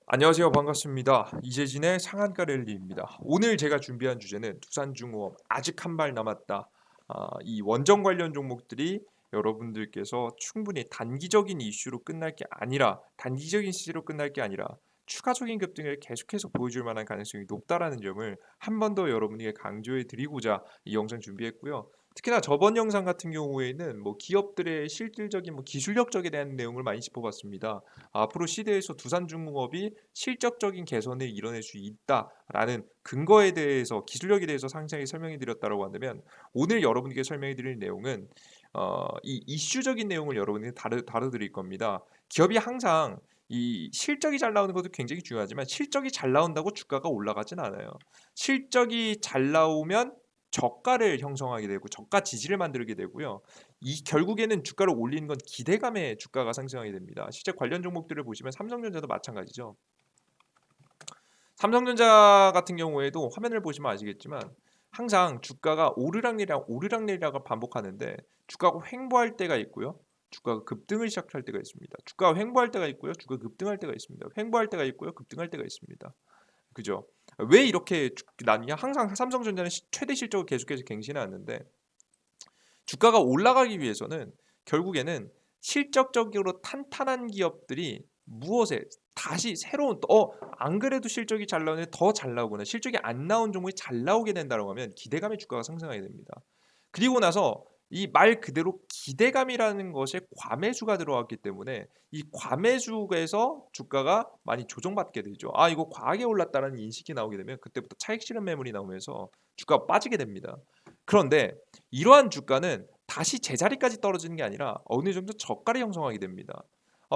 안녕하세요. 반갑습니다. 이재진의 상한가 랠리입니다. 오늘 제가 준비한 주제는 두산중공업 아직 한 발 남았다. 이 원전 관련 종목들이 여러분들께서 충분히 단기적인 이슈로 끝날 게 아니라 단기적인 시세로 끝날 게 아니라 추가적인 급등을 계속해서 보여줄 만한 가능성이 높다라는 점을 한 번 더 여러분에게 강조해 드리고자 이 영상 준비했고요. 특히나 저번 영상 같은 경우에는 기업들의 실질적인 기술력적에 대한 내용을 많이 짚어봤습니다. 앞으로 시대에서 두산중공업이 실적적인 개선을 이뤄낼 수 있다라는 근거에 대해서 기술력에 대해서 상세히 설명해 드렸다고 한다면 오늘 여러분께 설명해 드릴 내용은 이 이슈적인 내용을 여러분에게 다뤄드릴 겁니다. 기업이 항상 이 실적이 잘 나오는 것도 굉장히 중요하지만 실적이 잘 나온다고 주가가 올라가진 않아요. 실적이 잘 나오면 저가를 형성하게 되고 저가 지지를 만들게 되고요. 이 결국에는 주가를 올리는 건 기대감에 주가가 상승하게 됩니다. 실제 관련 종목들을 보시면 삼성전자도 마찬가지죠. 삼성전자 같은 경우에도 화면을 보시면 아시겠지만 항상 주가가 오르락내리락을 반복하는데 주가가 횡보할 때가 있고요. 주가가 급등을 시작할 때가 있습니다. 주가가 횡보할 때가 있고요. 주가가 급등할 때가 있습니다. 횡보할 때가 있고요. 급등할 때가 있습니다. 그죠? 왜 이렇게 나뉘냐? 항상 삼성전자는 최대 실적을 계속해서 갱신해 왔는데 주가가 올라가기 위해서는 결국에는 실적적으로 탄탄한 기업들이 무엇에 다시 새로운 안 그래도 실적이 잘 나오는데 더 잘 나오거나 실적이 안 나온 종목이 잘 나오게 된다고 하면 기대감의 주가가 상승하게 됩니다. 그리고 나서 이 말 그대로 기대감이라는 것에 과매수가 들어왔기 때문에 이 과매수에서 주가가 많이 조정받게 되죠. 아, 이거 과하게 올랐다는 인식이 나오게 되면 그때부터 차익 실현 매물이 나오면서 주가가 빠지게 됩니다. 그런데 이러한 주가는 다시 제자리까지 떨어지는 게 아니라 어느 정도 저가를 형성하게 됩니다.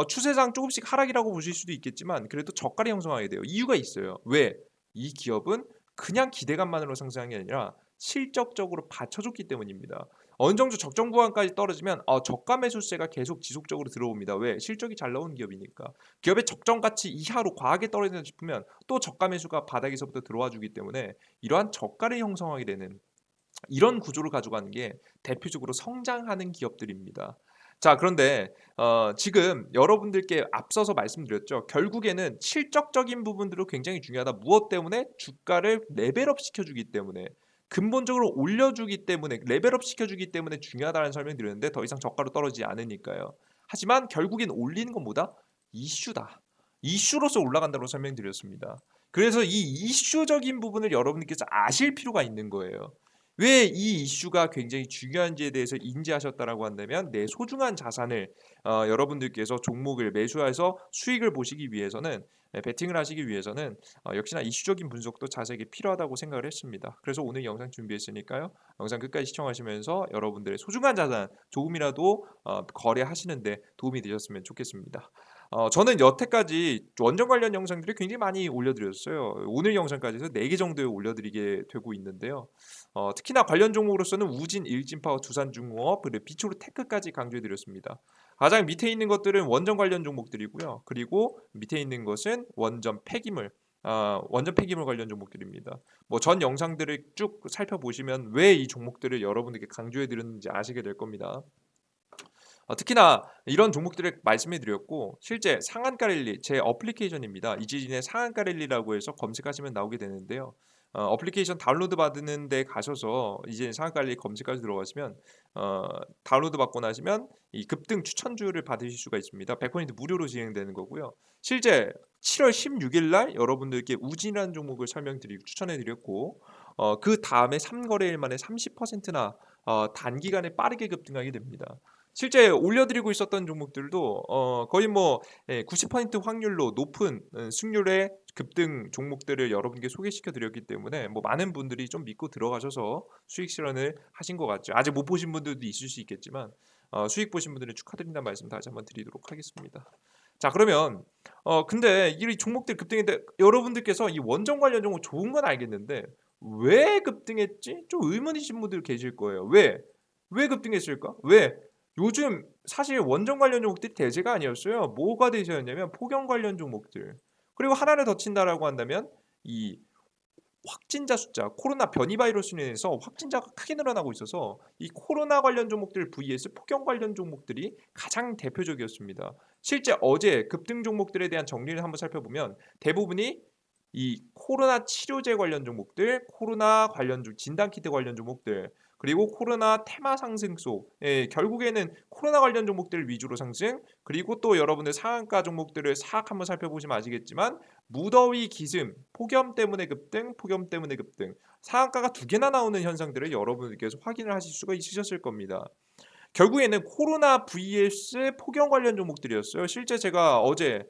추세상 조금씩 하락이라고 보실 수도 있겠지만 그래도 저가를 형성하게 돼요. 이유가 있어요. 왜? 이 기업은 그냥 기대감만으로 상승한 게 아니라 실적적으로 받쳐줬기 때문입니다. 어느 정도 적정 구간까지 떨어지면 저가 매수세가 계속 지속적으로 들어옵니다. 왜? 실적이 잘 나오는 기업이니까. 기업의 적정 가치 이하로 과하게 떨어진다 싶으면 또 저가 매수가 바닥에서부터 들어와 주기 때문에 이러한 저가를 형성하게 되는 이런 구조를 가져가는 게 대표적으로 성장하는 기업들입니다. 자, 그런데 지금 여러분들께 앞서서 말씀드렸죠. 결국에는 실적적인 부분들도 굉장히 중요하다. 무엇 때문에? 주가를 레벨업 시켜주기 때문에. 근본적으로 올려주기 때문에 레벨업 시켜주기 때문에 중요하다는 설명 드렸는데 더 이상 저가로 떨어지지 않으니까요. 하지만 결국엔 올리는 건 뭐다? 이슈다. 이슈로서 올라간다고 설명드렸습니다. 그래서 이 이슈적인 부분을 여러분께서 아실 필요가 있는 거예요. 왜 이 이슈가 굉장히 중요한지에 대해서 인지하셨다라고 한다면 내 소중한 자산을 여러분들께서 종목을 매수해서 수익을 보시기 위해서는 베팅을 하시기 위해서는 역시나 이슈적인 분석도 자세하게 필요하다고 생각을 했습니다. 그래서 오늘 영상 준비했으니까요. 영상 끝까지 시청하시면서 여러분들의 소중한 자산 조금이라도 거래하시는데 도움이 되셨으면 좋겠습니다. 저는 여태까지 원전 관련 영상들을 굉장히 많이 올려드렸어요. 오늘 영상까지 해서 4개 정도 올려드리게 되고 있는데요. 특히나 관련 종목으로서는 우진, 일진파워, 두산중공업, 그리고 비초르테크까지 강조해드렸습니다. 가장 밑에 있는 것들은 원전 관련 종목들이고요. 그리고 밑에 있는 것은 원전 폐기물 관련 종목들입니다. 전 영상들을 쭉 살펴보시면 왜 이 종목들을 여러분에게 강조해드렸는지 아시게 될 겁니다. 특히나 이런 종목들을 말씀해 드렸고 실제 상한가 랠리 제 어플리케이션입니다. 이지진의 상한가 랠리라고 해서 검색하시면 나오게 되는데요. 어플리케이션 다운로드 받는 데 가셔서 이제 상한가 랠리 검색까지 들어가시면 다운로드 받고 나시면 이 급등 추천주를 받으실 수가 있습니다. 100% 무료로 진행되는 거고요. 실제 7월 16일 날 여러분들께 우진이라는 종목을 설명드리고 추천해 드렸고 그 다음에 3거래일 만에 30%나 단기간에 빠르게 급등하게 됩니다. 실제 올려드리고 있었던 종목들도 거의 90% 확률로 높은 승률의 급등 종목들을 여러분께 소개시켜 드렸기 때문에 많은 분들이 좀 믿고 들어가셔서 수익 실현을 하신 것 같죠. 아직 못 보신 분들도 있을 수 있겠지만 수익 보신 분들은 축하드린다는 말씀 다시 한번 드리도록 하겠습니다. 자, 그러면 근데 이 종목들 급등인데 여러분들께서 이 원전 관련 종목 좋은 건 알겠는데 왜 급등했지? 좀 의문이신 분들 계실 거예요. 왜? 왜 급등했을까? 왜? 요즘 사실 원전 관련 종목들이 대세가 아니었어요. 뭐가 대세였냐면 폭염 관련 종목들. 그리고 하나를 더 친다라고 한다면 이 확진자 숫자, 코로나 변이 바이러스로 인해서 확진자가 크게 늘어나고 있어서 이 코로나 관련 종목들 vs 폭염 관련 종목들이 가장 대표적이었습니다. 실제 어제 급등 종목들에 대한 정리를 한번 살펴보면 대부분이 이 코로나 치료제 관련 종목들, 코로나 관련 진단키트 관련 종목들, 그리고 코로나 테마 상승소, 결국에는 코로나 관련 종목들 위주로 상승, 그리고 또 여러분들 상한가 종목들을 싹 한번 살펴보시면 아시겠지만 무더위 기승, 폭염 때문에 급등, 폭염 때문에 급등, 상한가가 두 개나 나오는 현상들을 여러분들께서 확인을 하실 수가 있으셨을 겁니다. 결국에는 코로나 vs 폭염 관련 종목들이었어요. 실제 제가 어제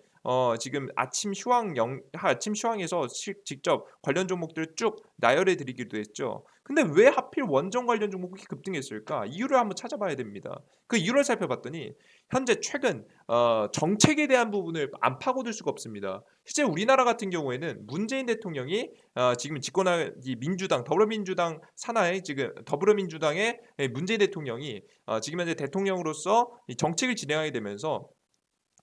지금 아침 휴황에서 직접 관련 종목들을 쭉 나열해 드리기도 했죠. 근데 왜 하필 원전 관련 종목이 급등했을까? 이유를 한번 찾아봐야 됩니다. 그 이유를 살펴봤더니 현재 최근 정책에 대한 부분을 안 파고들 수가 없습니다. 실제 우리나라 같은 경우에는 문재인 대통령이 지금 집권한 이 민주당, 더불어민주당 산하의 지금 더불어민주당의 문재인 대통령이 지금 현재 대통령으로서 이 정책을 진행하게 되면서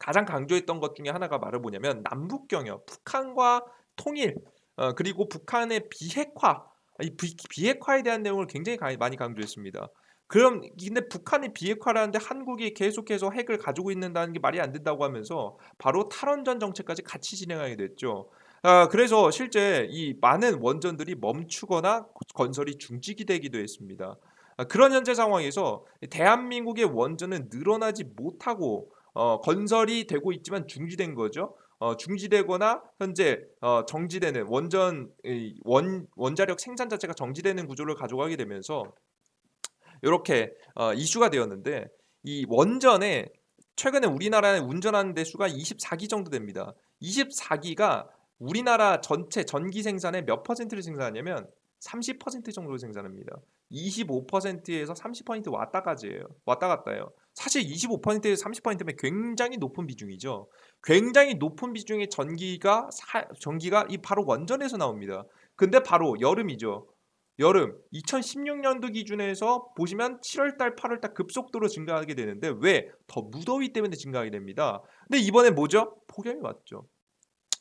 가장 강조했던 것 중에 하나가 말을 뭐냐면 남북 경협, 북한과 통일, 그리고 북한의 비핵화, 이 비핵화에 대한 내용을 굉장히 많이 강조했습니다. 그럼 근데 북한이 비핵화라는데 한국이 계속해서 핵을 가지고 있는다는 게 말이 안 된다고 하면서 바로 탈원전 정책까지 같이 진행하게 됐죠. 그래서 실제 이 많은 원전들이 멈추거나 건설이 중지기 되기도 했습니다. 그런 현재 상황에서 대한민국의 원전은 늘어나지 못하고 건설이 되고 있지만 중지된 거죠. 중지되거나 현재 정지되는 원자력 생산 자체가 정지되는 구조를 가져가게 되면서 이렇게 이슈가 되었는데 이 원전에 최근에 우리나라에 운전하는 대 수가 24기 정도 됩니다. 24기가 우리나라 전체 전기 생산의 몇 퍼센트를 생산하냐면 30% 정도를 생산합니다. 25%에서 30% 왔다 갔다예요. 사실 25%에서 30%면 굉장히 높은 비중이죠. 굉장히 높은 비중의 전기가 이 바로 원전에서 나옵니다. 근데 바로 여름이죠. 여름 2016년도 기준에서 보시면 7월달, 8월달 급속도로 증가하게 되는데 왜? 더 무더위 때문에 증가하게 됩니다. 근데 이번에 뭐죠? 폭염이 왔죠.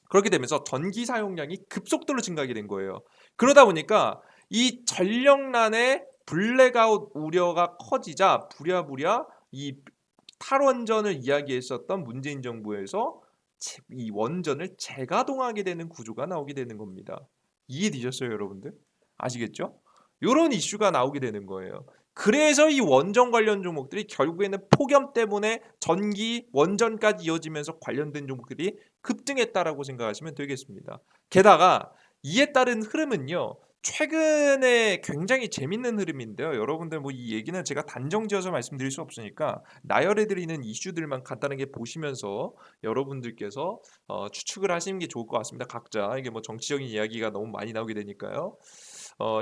그렇게 되면서 전기 사용량이 급속도로 증가하게 된 거예요. 그러다 보니까 이 전력난의 블랙아웃 우려가 커지자 부랴부랴 이 탈원전을 이야기했었던 문재인 정부에서 이 원전을 재가동하게 되는 구조가 나오게 되는 겁니다. 이해되셨어요, 여러분들? 아시겠죠? 요런 이슈가 나오게 되는 거예요. 그래서 이 원전 관련 종목들이 결국에는 폭염 때문에 전기 원전까지 이어지면서 관련된 종목들이 급등했다라고 생각하시면 되겠습니다. 게다가 이에 따른 흐름은요. 최근에 굉장히 재밌는 흐름인데요. 여러분들 뭐 이 얘기는 제가 단정지어서 말씀드릴 수 없으니까 나열해 드리는 이슈들만 간단하게 보시면서 여러분들께서 추측을 하시는 게 좋을 것 같습니다. 각자 이게 뭐 정치적인 이야기가 너무 많이 나오게 되니까요.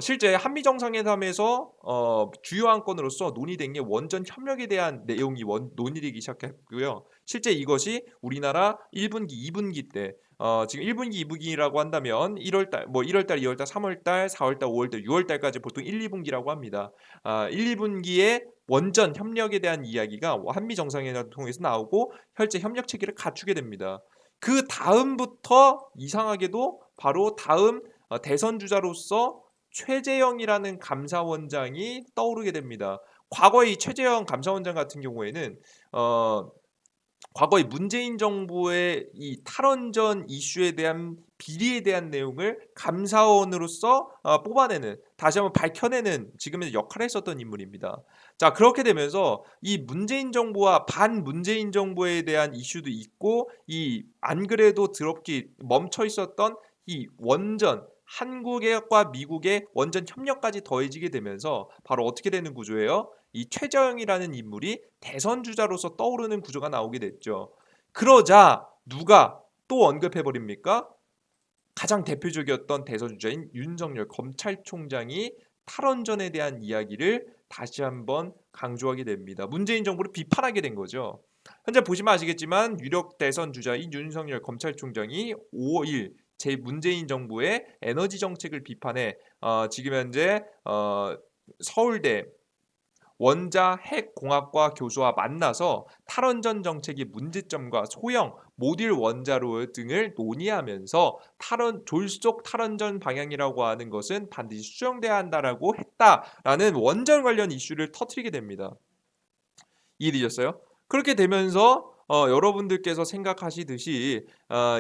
실제 한미 정상회담에서 주요 안건으로서 논의된 게 원전 협력에 대한 내용이 논의되기 시작했고요. 실제 이것이 우리나라 1분기, 2분기 때 지금 1분기, 2분기라고 한다면 1월달, 1월달, 2월달, 3월달, 4월달, 5월달, 6월달까지 보통 1, 2분기라고 합니다. 1, 2분기에 원전 협력에 대한 이야기가 한미 정상회담을 통해서 나오고 현재 협력 체계를 갖추게 됩니다. 그 다음부터 이상하게도 바로 다음 대선 주자로서 최재형이라는 감사원장이 떠오르게 됩니다. 과거의 이 최재형 감사원장 같은 경우에는 과거의 문재인 정부의 이 탈원전 이슈에 대한 비리에 대한 내용을 감사원으로서 뽑아내는 다시 한번 밝혀내는 지금의 역할을 했었던 인물입니다. 자 그렇게 되면서 이 문재인 정부와 반 문재인 정부에 대한 이슈도 있고 이 안 그래도 더럽게 멈춰 있었던 이 원전 한국과 미국의 원전 협력까지 더해지게 되면서 바로 어떻게 되는 구조예요? 이 최저영이라는 인물이 대선 주자로서 떠오르는 구조가 나오게 됐죠. 그러자 누가 또 언급해 버립니까? 가장 대표적이었던 대선 주자인 윤석열 검찰총장이 탈원전에 대한 이야기를 다시 한번 강조하게 됩니다. 문재인 정부를 비판하게 된 거죠. 현재 보시면 아시겠지만 유력 대선 주자인 윤석열 검찰총장이 5일 제 문재인 정부의 에너지 정책을 비판해 지금 현재 서울대 원자 핵공학과 교수와 만나서 탈원전 정책의 문제점과 소형 모듈 원자로 등을 논의하면서 졸속 탈원전 방향이라고 하는 것은 반드시 수정돼야 한다라고 했다라는 원전 관련 이슈를 터뜨리게 됩니다. 이해되셨어요? 그렇게 되면서 여러분들께서 생각하시듯이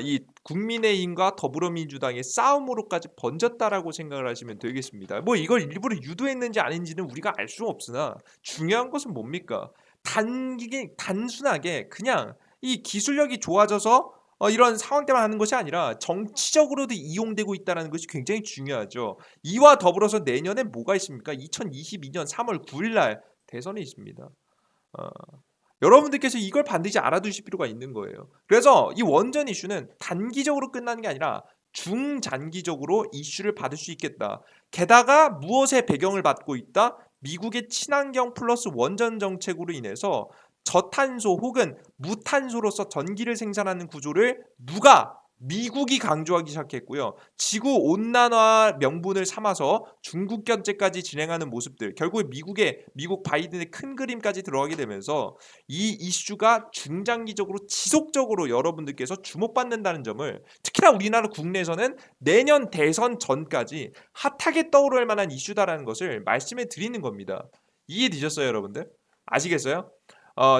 이 국민의힘과 더불어민주당의 싸움으로까지 번졌다라고 생각을 하시면 되겠습니다. 뭐 이걸 일부러 유도했는지 아닌지는 우리가 알 수 없으나 중요한 것은 뭡니까? 단순하게 그냥 이 기술력이 좋아져서 이런 상황 때문에 하는 것이 아니라 정치적으로도 이용되고 있다는 것이 굉장히 중요하죠. 이와 더불어서 내년에 뭐가 있습니까? 2022년 3월 9일 날 대선이 있습니다. 어, 여러분들께서 이걸 반드시 알아두실 필요가 있는 거예요. 그래서 이 원전 이슈는 단기적으로 끝나는 게 아니라 중장기적으로 이슈를 받을 수 있겠다. 게다가 무엇의 배경을 받고 있다? 미국의 친환경 플러스 원전 정책으로 인해서 저탄소 혹은 무탄소로서 전기를 생산하는 구조를 누가 미국이 강조하기 시작했고요. 지구 온난화 명분을 삼아서 중국 견제까지 진행하는 모습들, 결국에 미국 바이든의 큰 그림까지 들어가게 되면서 이 이슈가 중장기적으로 지속적으로 여러분들께서 주목받는다는 점을, 특히나 우리나라 국내에서는 내년 대선 전까지 핫하게 떠오를 만한 이슈다라는 것을 말씀해 드리는 겁니다. 이해되셨어요, 여러분들? 아시겠어요?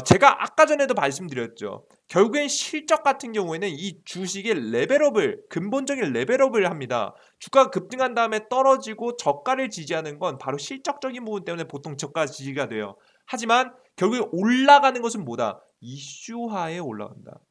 제가 아까 전에도 말씀드렸죠. 결국엔 실적 같은 경우에는 이 주식의 근본적인 레벨업을 합니다. 주가가 급등한 다음에 떨어지고 저가를 지지하는 건 바로 실적적인 부분 때문에 보통 저가 지지가 돼요. 하지만 결국에 올라가는 것은 뭐다? 이슈화에 올라간다.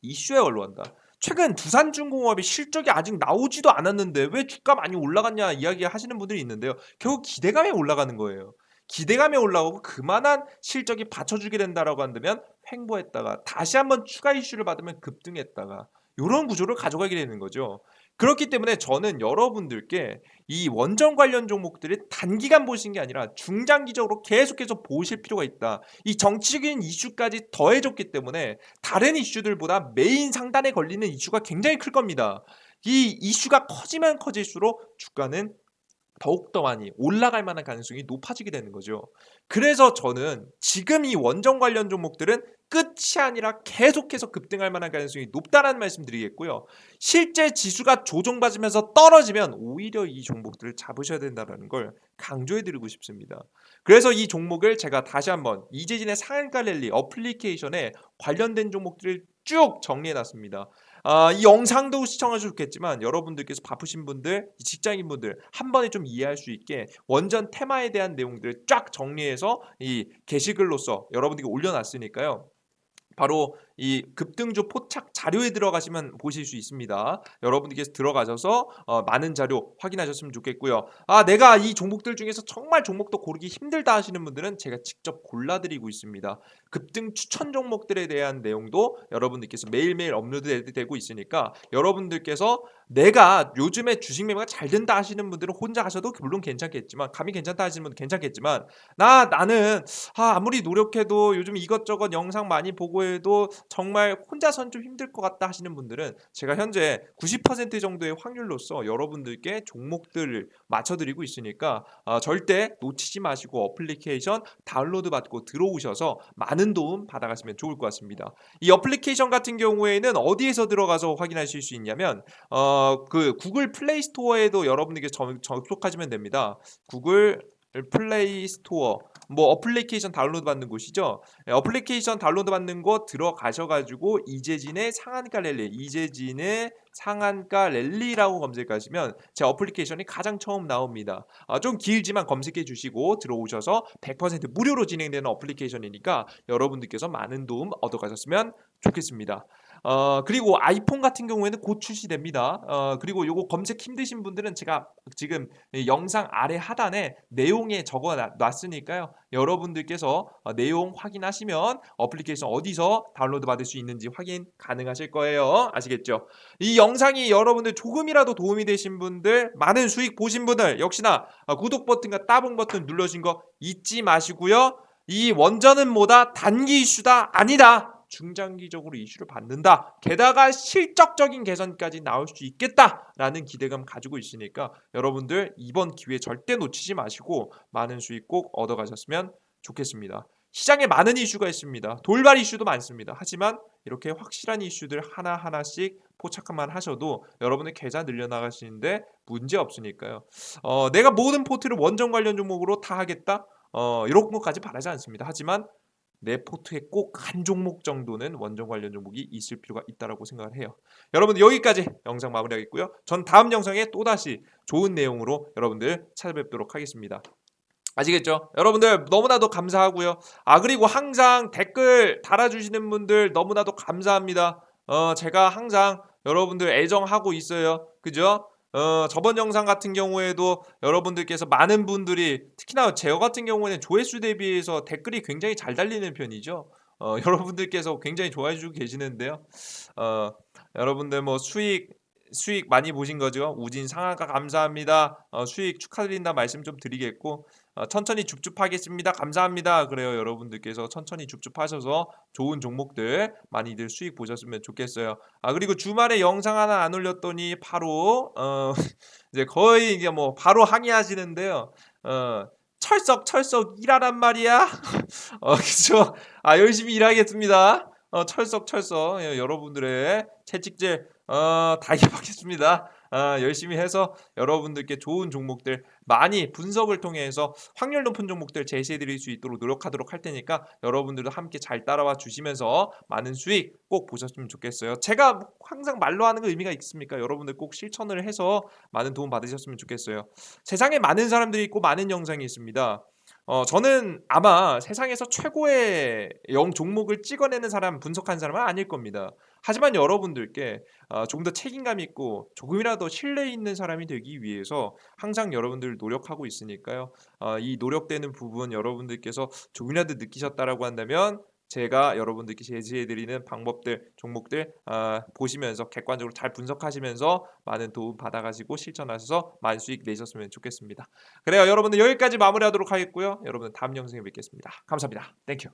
이슈에 올라간다. 최근 두산중공업이 실적이 아직 나오지도 않았는데 왜 주가 많이 올라갔냐 이야기 하시는 분들이 있는데요. 결국 기대감에 올라가는 거예요. 기대감에 올라가고 그만한 실적이 받쳐주게 된다라고 한다면 횡보했다가 다시 한번 추가 이슈를 받으면 급등했다가 이런 구조를 가져가게 되는 거죠. 그렇기 때문에 저는 여러분들께 이 원전 관련 종목들을 단기간 보시는 게 아니라 중장기적으로 계속해서 보실 필요가 있다. 이 정치적인 이슈까지 더해졌기 때문에 다른 이슈들보다 메인 상단에 걸리는 이슈가 굉장히 클 겁니다. 이 이슈가 커지면 커질수록 주가는 더욱더 많이 올라갈 만한 가능성이 높아지게 되는 거죠. 그래서 저는 지금 이 원전 관련 종목들은 끝이 아니라 계속해서 급등할 만한 가능성이 높다라는 말씀 드리겠고요. 실제 지수가 조정받으면서 떨어지면 오히려 이 종목들을 잡으셔야 된다는 걸 강조해 드리고 싶습니다. 그래서 이 종목을 제가 다시 한번 이재진의 상한가 랠리 어플리케이션에 관련된 종목들을 쭉 정리해 놨습니다. 이 영상도 시청하셔도 좋겠지만 여러분들께서 바쁘신 분들, 직장인분들 한 번에 좀 이해할 수 있게 원전 테마에 대한 내용들을 쫙 정리해서 이 게시글로서 여러분들께 올려놨으니까요. 바로 이 급등주 포착 자료에 들어가시면 보실 수 있습니다. 여러분들께서 들어가셔서 많은 자료 확인하셨으면 좋겠고요. 내가 이 종목들 중에서 정말 종목도 고르기 힘들다 하시는 분들은 제가 직접 골라드리고 있습니다. 급등 추천 종목들에 대한 내용도 여러분들께서 매일매일 업로드되고 있으니까 여러분들께서 내가 요즘에 주식 매매가 잘 된다 하시는 분들은 혼자 하셔도 물론 괜찮겠지만, 감이 괜찮다 하시는 분은 괜찮겠지만, 나는 아무리 노력해도 요즘 이것저것 영상 많이 보고 해도 정말 혼자선 좀 힘들 것 같다 하시는 분들은 제가 현재 90% 정도의 확률로서 여러분들께 종목들을 맞춰드리고 있으니까 절대 놓치지 마시고 어플리케이션 다운로드 받고 들어오셔서 많은 도움 받아가시면 좋을 것 같습니다. 이 어플리케이션 같은 경우에는 어디에서 들어가서 확인하실 수 있냐면 그 구글 플레이 스토어에도 여러분들께 접속하시면 됩니다. 구글 플레이 스토어 뭐 어플리케이션 다운로드 받는 곳이죠. 어플리케이션 다운로드 받는 곳 들어가셔가지고 이재진의 상한가 랠리라고 검색하시면 제 어플리케이션이 가장 처음 나옵니다. 좀 길지만 검색해 주시고 들어오셔서 100% 무료로 진행되는 어플리케이션이니까 여러분들께서 많은 도움 얻어가셨으면 좋겠습니다. 그리고 아이폰 같은 경우에는 곧 출시됩니다. 그리고 요거 검색 힘드신 분들은 제가 지금 영상 아래 하단에 내용에 적어 놨으니까요. 여러분들께서 내용 확인하시면 어플리케이션 어디서 다운로드 받을 수 있는지 확인 가능하실 거예요. 아시겠죠? 이 영상이 여러분들 조금이라도 도움이 되신 분들, 많은 수익 보신 분들 역시나 구독 버튼과 따봉 버튼 눌러주신 거 잊지 마시고요. 이 원전은 뭐다? 단기 이슈다? 아니다. 중장기적으로 이슈를 받는다. 게다가 실적적인 개선까지 나올 수 있겠다라는 기대감 가지고 있으니까 여러분들 이번 기회 절대 놓치지 마시고 많은 수익 꼭 얻어가셨으면 좋겠습니다. 시장에 많은 이슈가 있습니다. 돌발 이슈도 많습니다. 하지만 이렇게 확실한 이슈들 하나하나씩 포착만 하셔도 여러분의 계좌 늘려나가시는데 문제 없으니까요. 내가 모든 포트를 원전 관련 종목으로 다 하겠다? 이런 것까지 바라지 않습니다. 하지만 내 포트에 꼭 한 종목 정도는 원전 관련 종목이 있을 필요가 있다라고 생각을 해요. 여러분들 여기까지 영상 마무리하겠고요. 전 다음 영상에 또다시 좋은 내용으로 여러분들 찾아뵙도록 하겠습니다. 아시겠죠? 여러분들 너무나도 감사하고요. 그리고 항상 댓글 달아주시는 분들 너무나도 감사합니다. 제가 항상 여러분들 애정하고 있어요. 그죠? 저번 영상 같은 경우에도 여러분들께서 많은 분들이 특히나 제어 같은 경우에는 조회수 대비해서 댓글이 굉장히 잘 달리는 편이죠. 여러분들께서 굉장히 좋아해 주고 계시는데요. 어, 여러분들 뭐 수익 많이 보신 거죠? 우진 상한가 감사합니다. 수익 축하드린다 말씀 좀 드리겠고 천천히 줍줍하겠습니다. 감사합니다. 그래요. 여러분들께서 천천히 줍줍하셔서 좋은 종목들 많이들 수익 보셨으면 좋겠어요. 그리고 주말에 영상 하나 안 올렸더니 바로 이제 거의 이제 뭐 바로 항의하시는데요. 철석 일하란 말이야. 그쵸? 열심히 일하겠습니다. 철석 여러분들의 채찍질 다이어받겠습니다. 열심히 해서 여러분들께 좋은 종목들 많이 분석을 통해서 확률 높은 종목들 제시해 드릴 수 있도록 노력하도록 할 테니까 여러분들도 함께 잘 따라와 주시면서 많은 수익 꼭 보셨으면 좋겠어요. 제가 항상 말로 하는 거 의미가 있습니까? 여러분들 꼭 실천을 해서 많은 도움 받으셨으면 좋겠어요. 세상에 많은 사람들이 있고 많은 영상이 있습니다. 저는 아마 세상에서 최고의 종목을 찍어내는 사람, 분석한 사람은 아닐 겁니다. 하지만 여러분들께 조금 더 책임감 있고 조금이라도 신뢰 있는 사람이 되기 위해서 항상 여러분들 노력하고 있으니까요. 이 노력되는 부분 여러분들께서 조금이라도 느끼셨다라고 한다면 제가 여러분들께 제시해드리는 방법들, 종목들 보시면서 객관적으로 잘 분석하시면서 많은 도움 받아가시고 실천하셔서 많은 수익 내셨으면 좋겠습니다. 그래요. 여러분들 여기까지 마무리하도록 하겠고요. 여러분 다음 영상에 뵙겠습니다. 감사합니다. 땡큐.